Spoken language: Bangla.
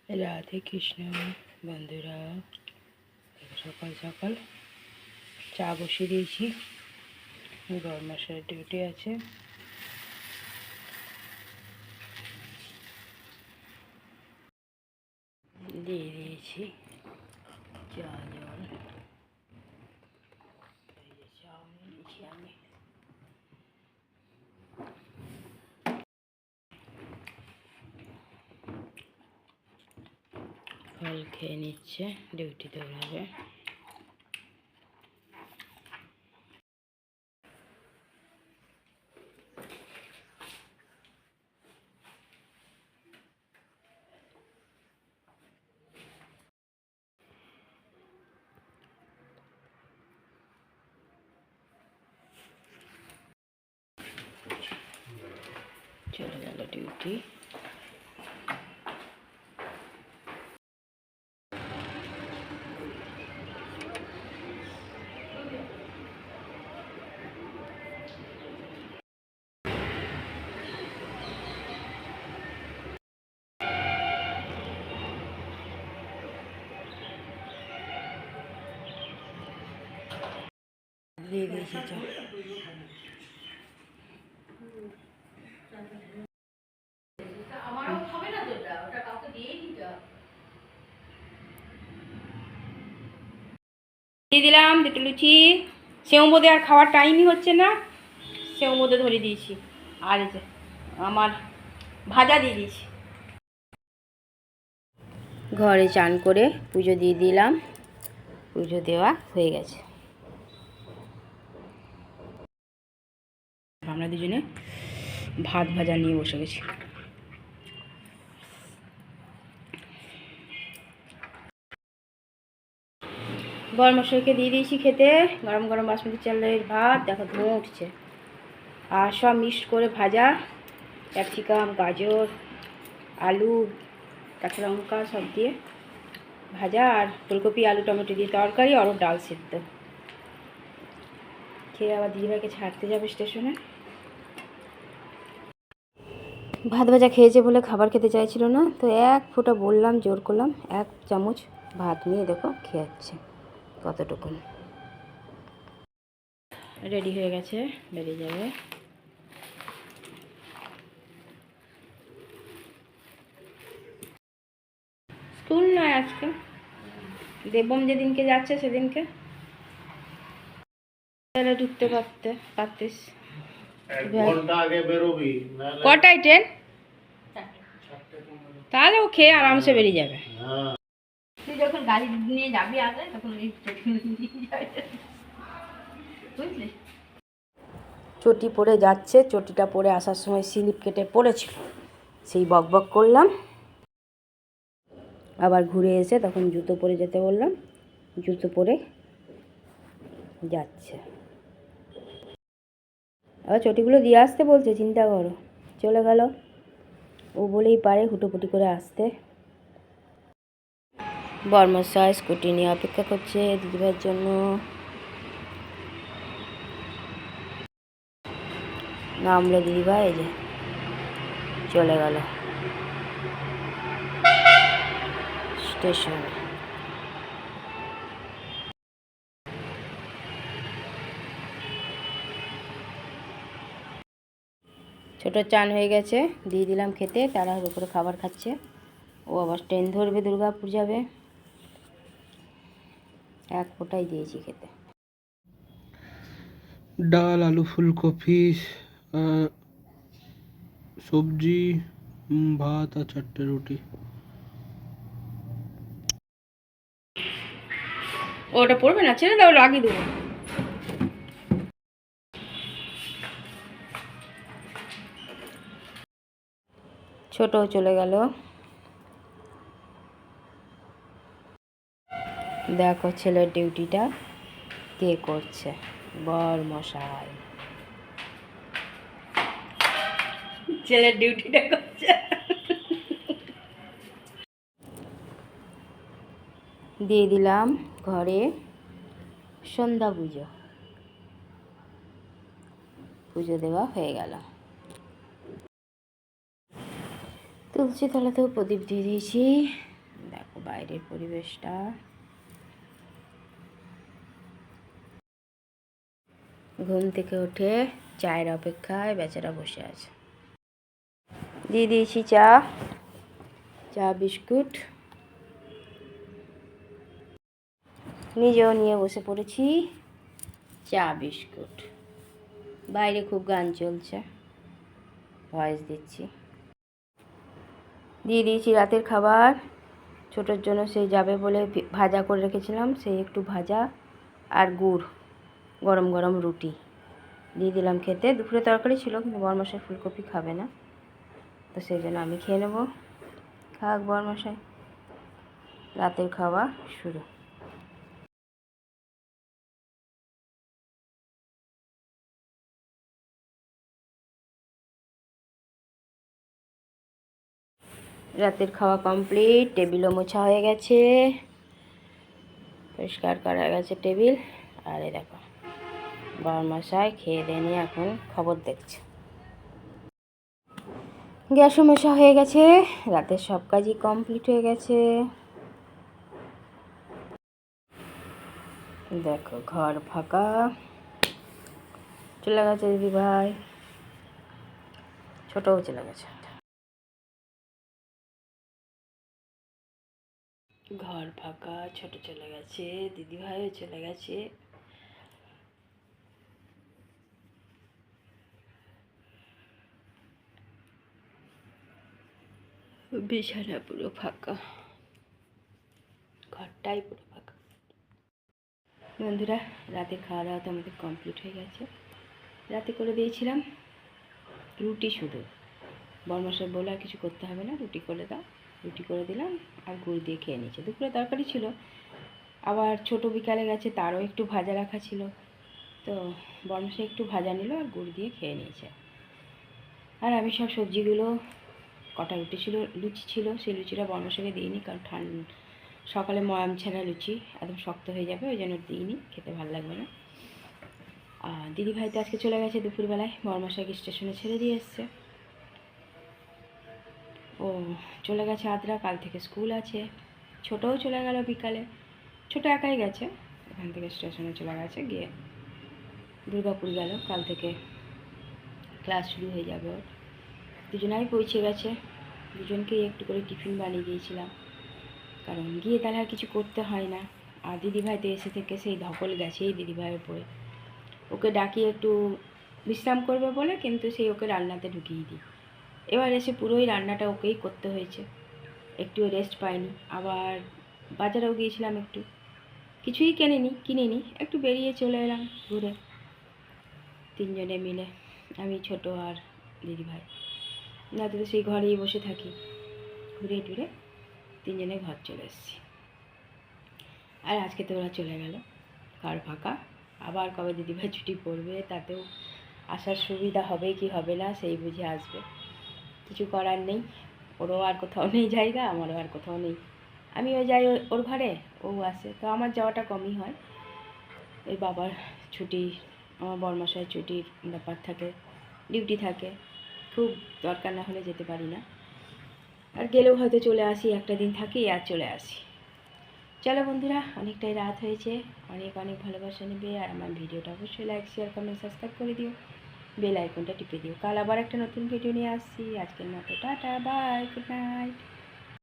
রাধে কৃষ্ণ বন্ধুরা, সকাল সকাল চা বসিয়ে দিয়েছি। বরমাসের ডিউটি আছে। দিয়ে দিয়েছি চা জল। চাও নিয়েছি আমি। ফল খেয়ে নিচ্ছে, ডিউটি দৌড়াবে। চলে গেল ডিউটি। দিয়ে দিয়েছি চা। দিয়ে দিলাম দুটো লুচি। সেও বোধে আর খাওয়ার টাইমই হচ্ছে না, সেও বোধে ধরে দিয়েছি। আর এই যে আমার ভাজা দিয়ে দিয়েছি। ঘরে চান করে পুজো দিয়ে দিলাম। পুজো দেওয়া হয়ে গেছে। আমরা দুজনে ভাত ভাজা নিয়ে বসে গেছি। বরমশাইকে দিয়ে দিয়েছি খেতে গরম গরম বাসমতি চালের ভাত। দেখো ধোঁয়া উঠছে। আর সব মিক্সড করে ভাজা, ক্যাপসিকাম, গাজর, আলু, কাঁচা লঙ্কা সব দিয়ে ভাজা, আর ফুলকপি আলু টমেটো দিয়ে তরকারি, আর ডাল সেদ্ধ। খেয়ে আবার দিদিভাইকে ছাড়তে যাবে স্টেশনে। ভাত ভাজা খেয়েছে বলে খাবার খেতে চাইছিল না, তো এক ফোঁটা বললাম, জোর করলাম, এক চামচ ভাত নিয়ে দেখো খেয়ে যাচ্ছে কতটুকুন। রেডি হয়ে গেছে, বেরিয়ে যাবে। স্কুল নয় আজকে, দেবম যেদিনকে যাচ্ছে সেদিনকে ঢুকতে পারতিস। কটায় ট্রেন? তাহলে ও খেয়ে আরামসে বেরিয়ে যাবে। তুই যখন গাড়ি নিয়ে যাবি আগে তখন বুঝলি। চটি পরে যাচ্ছে, চটিটা পরে আসার সময় স্লিপ কেটে পড়েছিল, সেই বক বক করলাম। আবার ঘুরে এসে তখন জুতো পরে যেতে বললাম, জুতো পরে যাচ্ছে। আবার চটিগুলো দিয়ে আসতে বলছে, চিন্তা করো। চলে গেল, ও বলেই পারে হুটোপুটি করে আসতে। বর্মশাই স্কুটি নিয়ে অপেক্ষা করছে দিদিভাইয়ের জন্য। নামলো দিদিভাই, এই যে চলে গেল স্টেশনে। ছোটো চান হয়ে গেছে, দিয়ে দিলাম খেতে। তাড়াহুড়ো করে খাবার খাচ্ছে। ও আবার ট্রেন ধরবে, দুর্গাপুর যাবে। এক ফোঁটাই দিয়েছি খেতে। ডাল, আলু, ফুলকপি, সবজি, ভাত আর 4টে রুটি। ওটা পড়বে না, ছেড়ে দাও, লাগিয়ে দেবো। ছোট চলে গেল। দেখো ছেলের ডিউটিটা কে করছে, বরমশাই ছেলের ডিউটিটা করছে। দিয়ে দিলাম ঘরে সন্ধ্যা পুজো। পুজো দেওয়া হয়ে গেল। তুলসী তলাতেও প্রদীপ দিয়ে দিয়েছি। বাইরের পরিবেশটা। ঘুম থেকে উঠে চায়ের অপেক্ষায় বেচারা বসে আছে। দিয়ে দিয়েছি চা, বিস্কুট, নিজেও নিয়ে বসে পড়েছি চা বিস্কুট। বাইরে খুব গান চলছে, ভয়েস দিচ্ছি। দিয়ে দিয়েছি রাতের খাবার। ছোটোর জন্য সেই যাবে বলে ভাজা করে রেখেছিলাম, সেই একটু ভাজা আর গুড়, গরম গরম রুটি দিয়ে দিলাম খেতে। দুপুরে তরকারি ছিল, কিন্তু বরমশাই ফুলকপি খাবে না, তো সেই জন্য আমি খেয়ে নেবো। খাক বরমশাই। রাতের খাওয়া শুরু। রাতের খাওয়া কমপ্লিট, টেবিলও মোছা হয়ে গেছে, পরিষ্কার করা গেছে টেবিল। আর এই দেখো বরমশাই খেয়ে দিয়ে নিয়ে এখন খবর দেখছে। গ্যাসও মোছা হয়ে গেছে, রাতের সব কাজই কমপ্লিট হয়ে গেছে। দেখো ঘর ফাঁকা, চলে গেছে দিদি ভাই, ছোটও চলে গেছে। ঘর ফাঁকা, ছোট চলে গেছে, দিদি ভাইও চলে গেছে। বিছানা পুরো ফাঁকা, ঘরটাই পুরো ফাঁকা। বন্ধুরা, রাতে খাওয়া দাওয়া তো আমাদের কমপ্লিট হয়ে গেছে। রাতে করে দিয়েছিলাম রুটি শুধু। বরমশাই বলে আর কিছু করতে হবে না, রুটি করে দাও। রুটি করে দিলাম আর গুড় দিয়ে খেয়ে নিয়েছে। দুপুরে তরকারি ছিল, আবার ছোট বিকালে গেছে, তারও একটু ভাজা রাখা ছিল, তো বরমশাই একটু ভাজা নিল আর গুড় দিয়ে খেয়ে নিয়েছে। আর আমি সব সবজিগুলো, কটা রুটি ছিল, লুচি ছিল, সেই লুচিটা বরমশাইকে দিইনি, কারণ সকালে ময়াম ছাড়া লুচি একদম শক্ত হয়ে যাবে, ওই জন্য দিইনি, খেতে ভালো লাগবে না। আর দিদিভাই তো আজকে চলে গেছে দুপুরবেলায়, বরমশাইকে স্টেশনে ছেড়ে দিয়ে এসছে। ও চলে গেছে আদ্রা, কাল থেকে স্কুল আছে। ছোটও চলে গেল বিকালে, ছোট একাই গেছে, এখান থেকে স্টেশনে চলে গেছে, গিয়ে দুর্গাপুর গেল, কাল থেকে ক্লাস শুরু হয়ে যাবে ওর। দুজনাই পৌঁছে গেছে, দুজনকেই একটু করে টিফিন বানিয়ে দিয়েছিলাম, কারণ গিয়ে তাহলে আর কিছু করতে হয় না। আর দিদিভাই তো এসে থেকে সেই ধকল গেছেই দিদিভাইয়ের উপরে, ওকে ডাকি একটু বিশ্রাম করবে বলে, কিন্তু সেই ওকে রান্নাতে ঢুকিয়ে দিই। এবার এসে পুরোই রান্নাটা ওকেই করতে হয়েছে, একটুও রেস্ট পাইনি। আবার বাজারেও গিয়েছিলাম, একটু কিছুই কিনিনি, একটু বেরিয়ে চলে এলাম ঘুরে, তিনজনে মিলে, আমি ছোট আর দিদিভাই। রাতে তো সেই ঘরেই বসে থাকি, ঘুরে টুরে তিনজনে ঘর চলে এসেছি। আর আজকে তো ওরা চলে গেল, ঘর ফাঁকা। আবার কবে দিদিভাই ছুটি পড়বে, তাতেও আসার সুবিধা হবে কি হবে না সেই বুঝে আসবে, কিছু করার নেই। ওরও আর কোথাও নেই জায়গা, আমারও আর কোথাও নেই। আমিও যাই ওর ঘরে, ও আসে, তো আমার যাওয়াটা কমই হয়। ওই বাবার ছুটি, আমার বরমশাইয়ের ছুটির ব্যাপার থাকে, ডিউটি থাকে, খুব দরকার না হলে যেতে পারি না। আর গেলেও হয়তো চলে আসি, একটা দিন থাকি আর চলে আসি। চলো বন্ধুরা, অনেকটাই রাত হয়েছে, অনেক অনেক ভালোবাসা নেবে, আর আমার ভিডিওটা অবশ্যই লাইক শেয়ার কমেন্ট সাবস্ক্রাইব করে দিও, বেল আইকনটা টিপে দিও। কাল আবার একটা নতুন ভিডিও নিয়ে আসছি। আজকের মতো টাটা, বাই, গুড নাইট।